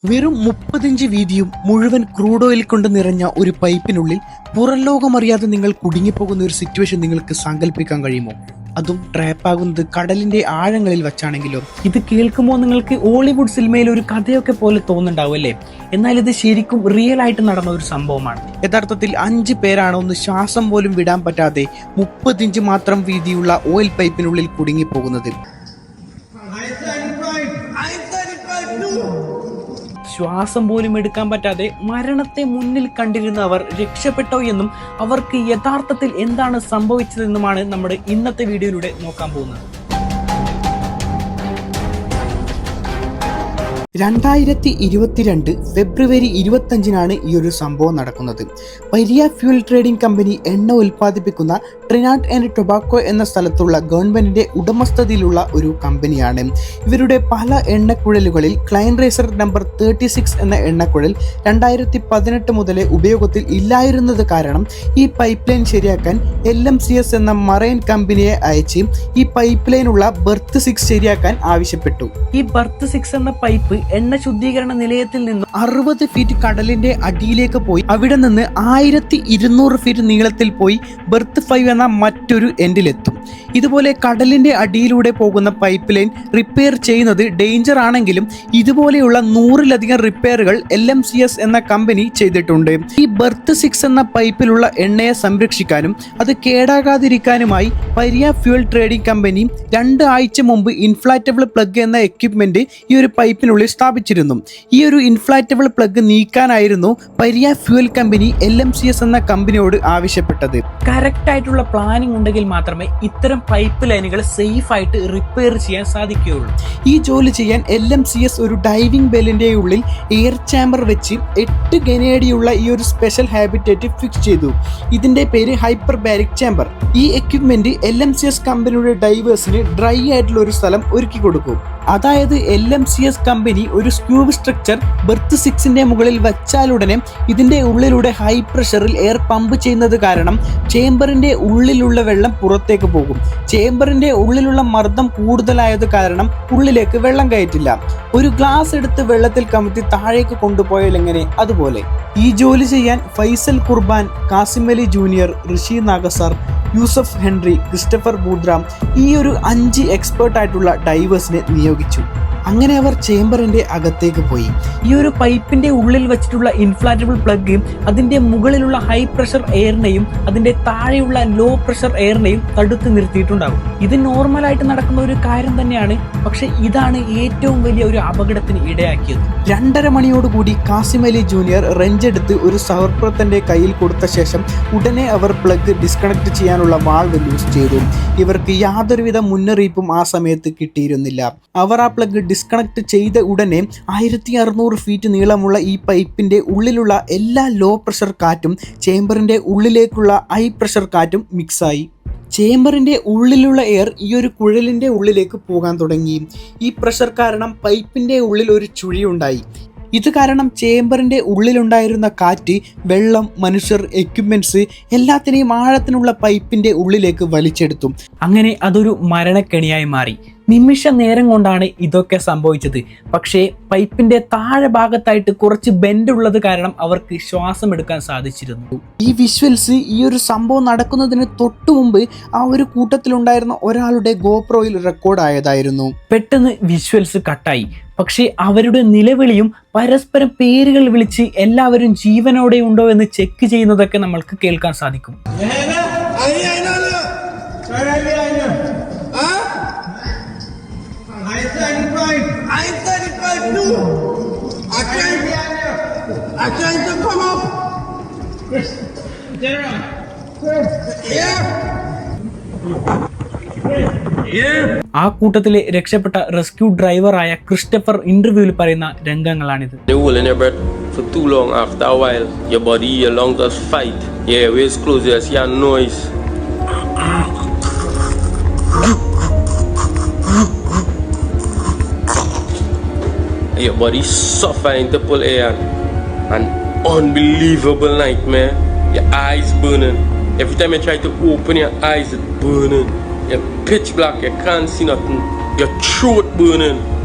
വെറും 30 ഇഞ്ച് വീതിയും മുഴുവൻ ക്രൂഡ് ഓയിൽ കൊണ്ട് നിറഞ്ഞ ഒരു പൈപ്പിനുള്ളിൽ പുറം ലോകമറിയാതെ നിങ്ങൾ കുടുങ്ങിപ്പോകുന്ന ഒരു സിറ്റുവേഷൻ നിങ്ങൾക്ക് സങ്കല്പിക്കാൻ കഴിയുമോ? അതും ട്രാപ്പാകുന്നത് കടലിന്റെ ആഴങ്ങളിൽ വച്ചാണെങ്കിലോ? ഇത് കേൾക്കുമ്പോൾ നിങ്ങൾക്ക് ഹോളിവുഡ് സിനിമയിൽ ഒരു കഥയൊക്കെ പോലെ തോന്നുന്നുണ്ടാവും അല്ലേ? എന്നാൽ ഇത് ശരിക്കും റിയൽ ആയിട്ട് നടന്ന ഒരു സംഭവമാണ്. യഥാർത്ഥത്തിൽ 5 പേരാണ് ഒന്ന് ശ്വാസം പോലും വിടാൻ പറ്റാതെ 30 ഇഞ്ച് മാത്രം വീതിയുള്ള ഓയിൽ പൈപ്പിനുള്ളിൽ കുടുങ്ങിപ്പോകുന്നത്. ശ്വാസം പോലും എടുക്കാൻ പറ്റാതെ മരണത്തെ മുന്നിൽ കണ്ടിരുന്ന അവർ രക്ഷപ്പെട്ടോ എന്നും അവർക്ക് യഥാർത്ഥത്തിൽ എന്താണ് സംഭവിച്ചതെന്നുമാണ് നമ്മുടെ ഇന്നത്തെ വീഡിയോയിലൂടെ നോക്കാൻ പോകുന്നത്. 2022 ഫെബ്രുവരി 25 ഈ ഒരു സംഭവം നടക്കുന്നത്. പരിയ ഫ്യൂൽ ട്രേഡിംഗ് കമ്പനി എണ്ണ ഉൽപ്പാദിപ്പിക്കുന്ന ട്രിനാഡ് ആൻഡ് ടൊബാക്കോ എന്ന സ്ഥലത്തുള്ള ഗവൺമെന്റിന്റെ ഉടമസ്ഥതയിലുള്ള ഒരു കമ്പനിയാണ്. ഇവരുടെ പല എണ്ണക്കുഴലുകളിൽ ക്ലൈൻ റേസർ നമ്പർ 36 എന്ന എണ്ണക്കുഴൽ 2018 മുതലേ ഉപയോഗത്തിൽ ഇല്ലായിരുന്നത് കാരണം ഈ പൈപ്പ് ലൈൻ ശരിയാക്കാൻ LMCS എന്ന മറൈൻ കമ്പനിയെ അയച്ച് ഈ പൈപ്പ് ലൈനുള്ള ബർത്ത് 6 ശരിയാക്കാൻ ആവശ്യപ്പെട്ടു. ഈ ബർത്ത് 6 എന്ന പൈപ്പ് എണ്ണ ശുദ്ധീകരണ നിലയത്തിൽ നിന്ന് 60 ഫീറ്റ് കടലിന്റെ അടിയിലേക്ക് പോയി അവിടെ നിന്ന് 1200 ഫീറ്റ് നീളത്തിൽ പോയി ബർത്ത് 5 എന്ന മറ്റൊരു എൻഡിലെത്തും. ഇതുപോലെ കടലിന്റെ അടിയിലൂടെ പോകുന്ന പൈപ്പ് ലൈൻ റിപ്പയർ ചെയ്യുന്നത് ഡേഞ്ചർ ആണെങ്കിലും ഇതുപോലെയുള്ള 100-ലധികം റിപ്പയറുകൾ LMCS എന്ന കമ്പനി ചെയ്തിട്ടുണ്ട്. ഈ ബർത്ത് 6 എന്ന പൈപ്പിലുള്ള എണ്ണയെ സംരക്ഷിക്കാനും അത് കേടാകാതിരിക്കാനുമായി പരിയ ഫ്യൂൽ ട്രേഡിംഗ് കമ്പനി 2 ആഴ്ച മുമ്പ് ഇൻഫ്ലാറ്റബിൾ പ്ലഗ് എന്ന എക്യുപ്മെന്റ് ഈ ഒരു പൈപ്പിനുള്ളിൽ സ്ഥാപിച്ചിരുന്നു. ഈ ഒരു ഇൻഫ്ലാറ്റബിൾ പ്ലഗ് നീക്കാനായിരുന്നു പരിയ ഫ്യൂൽ കമ്പനി LMCS എന്ന കമ്പനിയോട് ആവശ്യപ്പെട്ടത്. കറക്റ്റ് ആയിട്ടുള്ള പ്ലാനിംഗ് ഉണ്ടെങ്കിൽ മാത്രമേ ഇത്തരം പൈപ്പ് ലൈനുകൾ സേഫ് ആയിട്ട് റിപ്പയർ ചെയ്യാൻ സാധിക്കുകയുള്ളൂ. ഈ ജോലി ചെയ്യാൻ LMCS ഒരു ഡൈവിംഗ് ബെല്ലിന്റെ ഉള്ളിൽ എയർ ചാമ്പർ വെച്ച് 8 ഗനേഡിയുള്ള ഈ ഒരു സ്പെഷ്യൽ ഹാബിറ്റേറ്റ് ഫിക്സ് ചെയ്തു. ഇതിന്റെ പേര് ഹൈപ്പർ ബാരിക് ചാമ്പർ. ഈ എക്യുപ്മെന്റ് LMCS കമ്പനിയുടെ ഡൈവേഴ്സിന് ഡ്രൈ ആയിട്ടുള്ള ഒരു സ്ഥലം ഒരുക്കി കൊടുക്കും. അതായത് LMCS കമ്പനി ഒരു സ്ക്യൂബ് സ്ട്രക്ചർ ബർത്ത് 6ന്റെ മുകളിൽ വച്ചാലുടനെ ഇതിന്റെ ഉള്ളിലൂടെ ഹൈ പ്രഷറിൽ എയർ പമ്പ് ചെയ്യുന്നത് കാരണം ചേംബറിന്റെ ഉള്ളിലുള്ള വെള്ളം പുറത്തേക്ക് പോകും. ചേംബറിന്റെ ഉള്ളിലുള്ള മർദ്ദം കൂടുതലായത് കാരണം ഉള്ളിലേക്ക് വെള്ളം കയറ്റില്ല. ഒരു ഗ്ലാസ് എടുത്ത് വെള്ളത്തിൽ കമത്തി താഴേക്ക് കൊണ്ടുപോയാൽ എങ്ങനെ? അതുപോലെ ഈ ജോലി ചെയ്യാൻ ഫൈസൽ കുർബാൻ, കാസിം അലി ജൂനിയർ, ഋഷി നാഗസാർ, യൂസഫ് ഹെൻറി, ക്രിസ്റ്റഫർ ബൂദ്രാം ഈ ഒരു 5 എക്സ്പേർട്ട് ആയിട്ടുള്ള ഡൈവേഴ്സിനെ നിയോഗിച്ചു. അങ്ങനെ അവർ ചേംബറിന്റെ അകത്തേക്ക് പോയി. ഈ ഒരു പൈപ്പിന്റെ ഉള്ളിൽ വെച്ചിട്ടുള്ള ഇൻഫ്ലാറ്റബിൾ പ്ലഗ് അതിന്റെ മുകളിലുള്ള ഹൈ പ്രഷർ എയറിനെയും അതിന്റെ താഴെയുള്ള ലോ പ്രഷർ എയറിനെയും തടുത്ത് നിർത്തിയിട്ടുണ്ടാകും. ഇത് നോർമലായിട്ട് നടക്കുന്ന ഒരു കാര്യം തന്നെയാണ്. പക്ഷെ ഇതാണ് ഏറ്റവും വലിയ ഒരു അപകടത്തിന് ഇടയാക്കിയത്. 2:30 മണിയോടുകൂടി കാസിം അലി ജൂനിയർ റെഞ്ചെടുത്ത് ഒരു സഹപ്രവർത്തകന്റെ കയ്യിൽ കൊടുത്ത ശേഷം ഉടനെ അവർ പ്ലഗ് ഡിസ്കണക്ട് ചെയ്യാനുള്ള വാൾവ് ലൂസ് ചെയ്തു. ഇവർക്ക് യാതൊരുവിധ മുന്നറിയിപ്പും ആ സമയത്ത് കിട്ടിയിരുന്നില്ല. അവർ ആ പ്ലഗ് ഡിസ്കണക്ട് ചെയ്ത ഉടനെ 1600 ഫീറ്റ് നീളമുള്ള ഈ പൈപ്പിന്റെ ഉള്ളിലുള്ള എല്ലാ ലോ പ്രഷർ കാറ്റും ചേംബറിന്റെ ഉള്ളിലേക്കുള്ള ഹൈ പ്രഷർ കാറ്റും മിക്സായി. ചേംബറിന്റെ ഉള്ളിലുള്ള എയർ ഈ ഒരു കുഴലിന്റെ ഉള്ളിലേക്ക് പോകാൻ തുടങ്ങി. ഈ പ്രഷർ കാരണം പൈപ്പിന്റെ ഉള്ളിൽ ഒരു ചുഴിയുണ്ടായി. ഇത് കാരണം ചേംബറിന്റെ ഉള്ളിലുണ്ടായിരുന്ന കാറ്റ് വെള്ളം, മനുഷ്യർ, എക്യുപ്മെന്റ്സ് എല്ലാത്തിനെയും ആഴത്തിനുള്ള പൈപ്പിന്റെ ഉള്ളിലേക്ക് വലിച്ചെടുത്തു. അങ്ങനെ അതൊരു മരണക്കെണിയായി മാറി. നിമിഷ നേരം കൊണ്ടാണ് ഇതൊക്കെ സംഭവിച്ചത്. പക്ഷേ പൈപ്പിന്റെ താഴെ ഭാഗത്തായിട്ട് കുറച്ച് ബെൻഡ് ഉള്ളത് കാരണം അവർക്ക് ശ്വാസം എടുക്കാൻ സാധിച്ചിരുന്നു. ഈ വിഷ്വൽസ് ഈ ഒരു സംഭവം നടക്കുന്നതിന് തൊട്ടു മുമ്പ് ആ ഒരു കൂട്ടത്തിലുണ്ടായിരുന്ന ഒരാളുടെ ഗോപ്രോയിൽ റെക്കോർഡ് ആയതായിരുന്നു. പെട്ടെന്ന് വിഷ്വൽസ് കട്ടായി. പക്ഷേ അവരുടെ നിലവിളിയും പരസ്പരം പേരുകൾ വിളിച്ച് എല്ലാവരും ജീവനോടെ ഉണ്ടോ എന്ന് ചെക്ക് ചെയ്യുന്നതൊക്കെ നമ്മൾക്ക് കേൾക്കാൻ സാധിക്കും. ആ കൂട്ടത്തിലെ രക്ഷപ്പെട്ട റെസ്ക്യൂ ഡ്രൈവറായ ക്രിസ്റ്റഫർ ഇന്റർവ്യൂവിൽ പറയുന്ന രംഗങ്ങളാണിത്. For too long, after a while, your body, your lungs just fight. Your airways close, you see a noise. Your body suffering to pull air. An unbelievable nightmare. Your eyes burning. Every time you try to open your eyes, it's burning. You're pitch black, you can't see nothing. Your throat burning.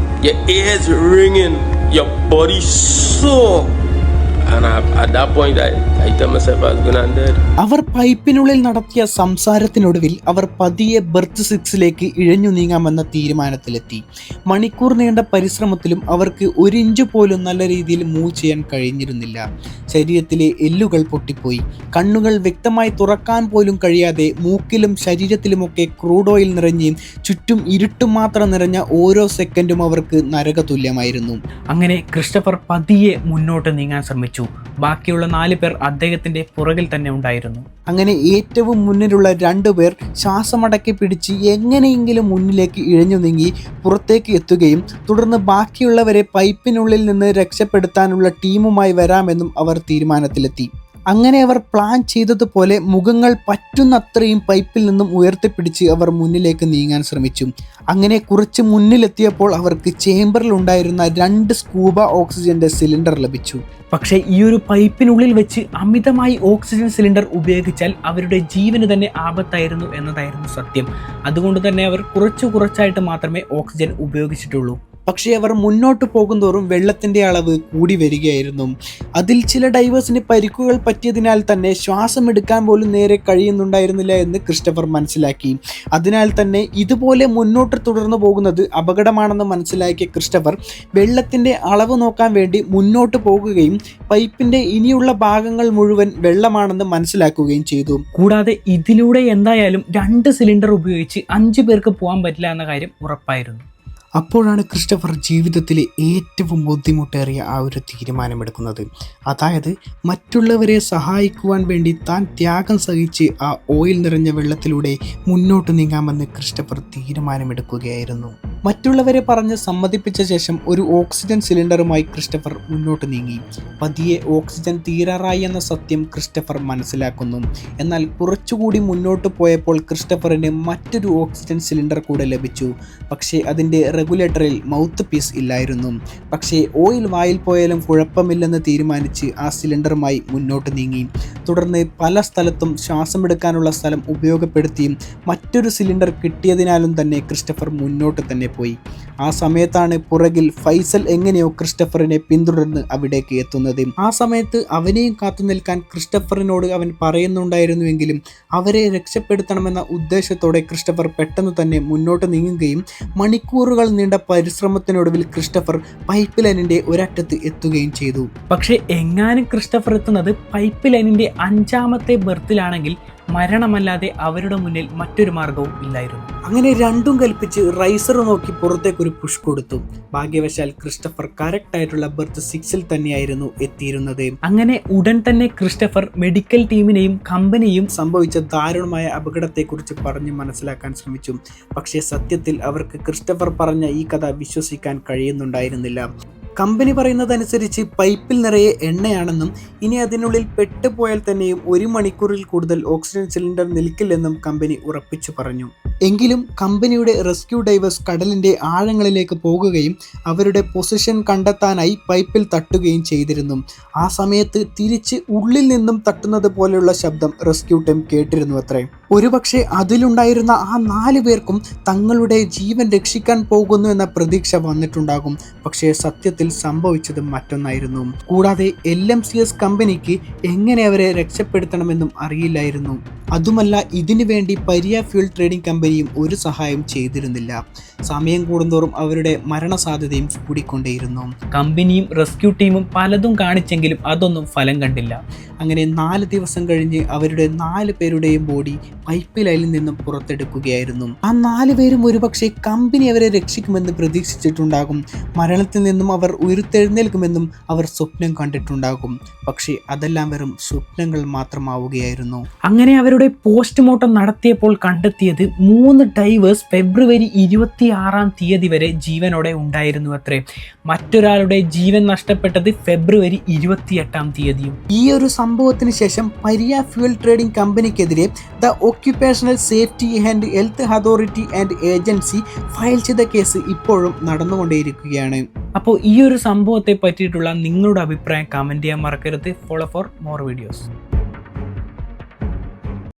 Your ears ringing. your body so. And at that point, I tell myself I was gonna end dead. അവർ പൈപ്പിനുള്ളിൽ നടത്തിയ സംസാരത്തിനൊടുവിൽ അവർ പതിയെ berth 6ലേക്ക് ഇഴഞ്ഞു നീങ്ങാമെന്ന തീരുമാനത്തിലെത്തി. മണിക്കൂർ നീണ്ട പരിശ്രമത്തിലും അവർക്ക് ഒരു inch പോലും നല്ല രീതിയിൽ മൂവ് ചെയ്യാൻ കഴിഞ്ഞിരുന്നില്ല. ശരീരത്തിലെ എല്ലുകൾ പൊട്ടിപ്പോയി. കണ്ണുകൾ വ്യക്തമായി തുറക്കാൻ പോലും കഴിയാതെ മൂക്കിലും ശരീരത്തിലുമൊക്കെ ക്രൂഡ് ഓയിൽ നിറഞ്ഞ് ചുറ്റും ഇരുട്ടും മാത്രം നിറഞ്ഞ ഓരോ സെക്കൻഡും അവർക്ക് നരകതുല്യമായിരുന്നു. അങ്ങനെ ക്രിസ്റ്റഫർ പതിയെ മുന്നോട്ട് നീങ്ങാൻ ശ്രമിച്ചു. ബാക്കിയുള്ള 4 പേർ അദ്ദേഹത്തിന്റെ പുറകിൽ തന്നെ ഉണ്ടായിരുന്നു. അങ്ങനെ ഏറ്റവും മുന്നിലുള്ള 2 പേർ ശ്വാസമടക്കി പിടിച്ച് എങ്ങനെയെങ്കിലും മുന്നിലേക്ക് ഇഴഞ്ഞു നീങ്ങി പുറത്തേക്ക് എത്തുകയും തുടർന്ന് ബാക്കിയുള്ളവരെ പൈപ്പിനുള്ളിൽ നിന്ന് രക്ഷപ്പെടുത്താനുള്ള ടീമുമായി വരാമെന്നും അവർ തീരുമാനത്തിലെത്തി. അങ്ങനെ അവർ പ്ലാൻ ചെയ്തതുപോലെ മുഖങ്ങൾ പറ്റുന്നത്രയും പൈപ്പിൽ നിന്നും ഉയർത്തിപ്പിടിച്ച് അവർ മുന്നിലേക്ക് നീങ്ങാൻ ശ്രമിച്ചു. അങ്ങനെ കുറച്ച് മുന്നിലെത്തിയപ്പോൾ അവർക്ക് ചേംബറിൽ ഉണ്ടായിരുന്ന 2 സ്കൂബ ഓക്സിജന്റെ സിലിണ്ടർ ലഭിച്ചു. പക്ഷേ ഈ ഒരു പൈപ്പിനുള്ളിൽ വെച്ച് അമിതമായി ഓക്സിജൻ സിലിണ്ടർ ഉപയോഗിച്ചാൽ അവരുടെ ജീവന് തന്നെ ആപത്തായിരുന്നു എന്നതായിരുന്നു സത്യം. അതുകൊണ്ട് തന്നെ അവർ കുറച്ചായിട്ട് മാത്രമേ ഓക്സിജൻ ഉപയോഗിച്ചിട്ടുള്ളൂ. പക്ഷേ അവർ മുന്നോട്ട് പോകുന്തോറും വെള്ളത്തിൻ്റെ അളവ് കൂടി വരികയായിരുന്നു. അതിൽ ചില ഡൈവേഴ്സിന് പരിക്കുകൾ പറ്റിയതിനാൽ തന്നെ ശ്വാസം എടുക്കാൻ പോലും നേരെ കഴിയുന്നുണ്ടായിരുന്നില്ല എന്ന് ക്രിസ്റ്റഫർ മനസ്സിലാക്കി. അതിനാൽ തന്നെ ഇതുപോലെ മുന്നോട്ട് തുടർന്നു പോകുന്നത് അപകടമാണെന്ന് മനസ്സിലാക്കിയ ക്രിസ്റ്റഫർ വെള്ളത്തിൻ്റെ അളവ് നോക്കാൻ വേണ്ടി മുന്നോട്ട് പോകുകയും പൈപ്പിൻ്റെ ഇനിയുള്ള ഭാഗങ്ങൾ മുഴുവൻ വെള്ളമാണെന്ന് മനസ്സിലാക്കുകയും ചെയ്തു. കൂടാതെ ഇതിലൂടെ എന്തായാലും 2 സിലിണ്ടർ ഉപയോഗിച്ച് 5 പേർക്ക് പോകാൻ പറ്റില്ല എന്ന കാര്യം ഉറപ്പായിരുന്നു. അപ്പോഴാണ് ക്രിസ്റ്റഫർ ജീവിതത്തിലെ ഏറ്റവും ബുദ്ധിമുട്ടേറിയ ആ ഒരു തീരുമാനമെടുക്കുന്നത്. അതായത് മറ്റുള്ളവരെ സഹായിക്കുവാൻ വേണ്ടി താൻ ത്യാഗം സഹിച്ച് ആ ഓയിൽ നിറഞ്ഞ വെള്ളത്തിലൂടെ മുന്നോട്ട് നീങ്ങാമെന്ന് ക്രിസ്റ്റഫർ തീരുമാനമെടുക്കുകയായിരുന്നു. മറ്റുള്ളവരെ പറഞ്ഞ് സമ്മതിപ്പിച്ച ശേഷം ഒരു ഓക്സിജൻ സിലിണ്ടറുമായി ക്രിസ്റ്റഫർ മുന്നോട്ട് നീങ്ങി. പതിയെ ഓക്സിജൻ തീരാറായി എന്ന സത്യം ക്രിസ്റ്റഫർ മനസ്സിലാക്കുന്നു. എന്നാൽ കുറച്ചുകൂടി മുന്നോട്ട് പോയപ്പോൾ ക്രിസ്റ്റഫറിന് മറ്റൊരു ഓക്സിജൻ സിലിണ്ടർ കൂടെ ലഭിച്ചു. പക്ഷേ അതിൻ്റെ റെഗുലേറ്ററിൽ മൗത്ത് പീസ് ഇല്ലായിരുന്നു. പക്ഷേ ഓയിൽ വായിൽ പോയാലും കുഴപ്പമില്ലെന്ന് തീരുമാനിച്ച് ആ സിലിണ്ടറുമായി മുന്നോട്ട് നീങ്ങി. തുടർന്ന് പല സ്ഥലത്തും ശ്വാസമെടുക്കാനുള്ള സ്ഥലം ഉപയോഗപ്പെടുത്തിയും മറ്റൊരു സിലിണ്ടർ കിട്ടിയതിനാലും തന്നെ ക്രിസ്റ്റഫർ മുന്നോട്ട് തന്നെ പോയി. ആ സമയത്താണ് പുറകിൽ ഫൈസൽ എങ്ങനെയോ ക്രിസ്റ്റഫറിനെ പിന്തുടർന്ന് അവിടേക്ക് എത്തുന്നത്. ആ സമയത്ത് അവനെയും കാത്തു നിൽക്കാൻ ക്രിസ്റ്റഫറിനോട് അവൻ പറയുന്നുണ്ടായിരുന്നുവെങ്കിലും അവരെ രക്ഷപ്പെടുത്തണമെന്ന ഉദ്ദേശത്തോടെ ക്രിസ്റ്റഫർ പെട്ടെന്ന് തന്നെ മുന്നോട്ട് നീങ്ങുകയും മണിക്കൂറുകൾ നീണ്ട പരിശ്രമത്തിനൊടുവിൽ ക്രിസ്റ്റഫർ പൈപ്പ് ലൈനിന്റെ ഒരറ്റത്ത് എത്തുകയും ചെയ്തു. പക്ഷേ എങ്ങാനും ക്രിസ്റ്റഫർ എത്തുന്നത് പൈപ്പ് ലൈനിന്റെ 5ാമത്തെ ബെർത്തിലാണെങ്കിൽ മരണമല്ലാതെ അവരുടെ മുന്നിൽ മറ്റൊരു മാർഗവും ഇല്ലായിരുന്നു. അങ്ങനെ രണ്ടും കൽപ്പിച്ച് റൈസർ നോക്കി പുറത്തേക്കൊരു പുഷ് കൊടുത്തു. ഭാഗ്യവശാൽ ക്രിസ്റ്റഫർ കറക്റ്റ് ആയിട്ടുള്ള ബെർത്ത് 6ൽ തന്നെയായിരുന്നു എത്തിയിരുന്നത്. അങ്ങനെ ഉടൻ തന്നെ ക്രിസ്റ്റഫർ മെഡിക്കൽ ടീമിനെയും കമ്പനിയും സംഭവിച്ച ദാരുണമായ അപകടത്തെക്കുറിച്ച് പറഞ്ഞ് മനസ്സിലാക്കാൻ ശ്രമിച്ചു. പക്ഷേ സത്യത്തിൽ അവർക്ക് ക്രിസ്റ്റഫർ പറഞ്ഞ ഈ കഥ വിശ്വസിക്കാൻ കഴിയുന്നുണ്ടായിരുന്നില്ല. കമ്പനി പറയുന്നതനുസരിച്ച് പൈപ്പിൽ നിറയെ എണ്ണയാണെന്നും ഇനി അതിനുള്ളിൽ പെട്ടുപോയാൽ തന്നെയും 1 മണിക്കൂറിൽ കൂടുതൽ ഓക്സിജൻ സിലിണ്ടർ നിൽക്കില്ലെന്നും കമ്പനി ഉറപ്പിച്ചു പറഞ്ഞു. എങ്കിലും കമ്പനിയുടെ റെസ്ക്യൂ ഡൈവേഴ്സ് കടലിൻ്റെ ആഴങ്ങളിലേക്ക് പോകുകയും അവരുടെ പൊസിഷൻ കണ്ടെത്താനായി പൈപ്പിൽ തട്ടുകയും ചെയ്തിരുന്നു. ആ സമയത്ത് തിരിച്ച് ഉള്ളിൽ നിന്നും തട്ടുന്നത് പോലെയുള്ള ശബ്ദം റെസ്ക്യൂ ടീം കേട്ടിരുന്നു അത്രേ. ഒരുപക്ഷെ അതിലുണ്ടായിരുന്ന ആ 4 പേർക്കും തങ്ങളുടെ ജീവൻ രക്ഷിക്കാൻ പോകുന്നു എന്ന പ്രതീക്ഷ വന്നിട്ടുണ്ടാകും. പക്ഷേ സത്യത്തിൽ സംഭവിച്ചത് മറ്റൊന്നായിരുന്നു. കൂടാതെ LMCS കമ്പനിക്ക് എങ്ങനെ അവരെ രക്ഷപ്പെടുത്തണമെന്നും അറിയില്ലായിരുന്നു. അതുമല്ല, ഇതിനു വേണ്ടി പരിയ ഫ്യൂൽ ട്രേഡിംഗ് കമ്പനിയും ഒരു സഹായം ചെയ്തിരുന്നില്ല. സമയം കൂടുന്തോറും അവരുടെ മരണസാധ്യതയും കൂടിക്കൊണ്ടേയിരുന്നു. കമ്പനിയും റെസ്ക്യൂ ടീമും പലതും കാണിച്ചെങ്കിലും അതൊന്നും ഫലം കണ്ടില്ല. അങ്ങനെ 4 ദിവസം കഴിഞ്ഞ് അവരുടെ 4 പേരുടെയും ബോഡി പൈപ്പ് ലൈനിൽ നിന്നും പുറത്തെടുക്കുകയായിരുന്നു. ആ 4 പേരും ഒരുപക്ഷെ കമ്പനി അവരെ രക്ഷിക്കുമെന്ന് പ്രതീക്ഷിച്ചിട്ടുണ്ടാകും. മരണത്തിൽ നിന്നും അവർ ഉയർത്തെഴുന്നേൽക്കുമെന്നും അവർ സ്വപ്നം കണ്ടിട്ടുണ്ടാകും. പക്ഷേ അതെല്ലാം വെറും സ്വപ്നങ്ങൾ മാത്രമാവുകയായിരുന്നു. അങ്ങനെ അവരുടെ പോസ്റ്റ്മോർട്ടം നടത്തിയപ്പോൾ കണ്ടെത്തിയത് 3 ഡൈവേഴ്സ് ഫെബ്രുവരി 26-ാം തീയതി വരെ ജീവനോടെ ഉണ്ടായിരുന്നു അത്രേ. മറ്റൊരാളുടെ ജീവൻ നഷ്ടപ്പെട്ടത് ഫെബ്രുവരി 28-ാം തീയതിയും. ഈ ഒരു സംഭവത്തിന് ശേഷം പരിയ ഫ്യൂൽ ട്രേഡിംഗ് കമ്പനിക്കെതിരെ the occupational safety and health authority and agency file ചെയ്ത കേസ് ഇപ്പോഴും നടന്നുകൊണ്ടേയിരിക്കുകയാണ്. അപ്പോൾ ഈ ഒരു സംഭവത്തെ പറ്റിയിട്ടുള്ള നിങ്ങളുടെ അഭിപ്രായം കമൻറ്റ് ചെയ്യാൻ മറക്കരുത്. Follow for more videos.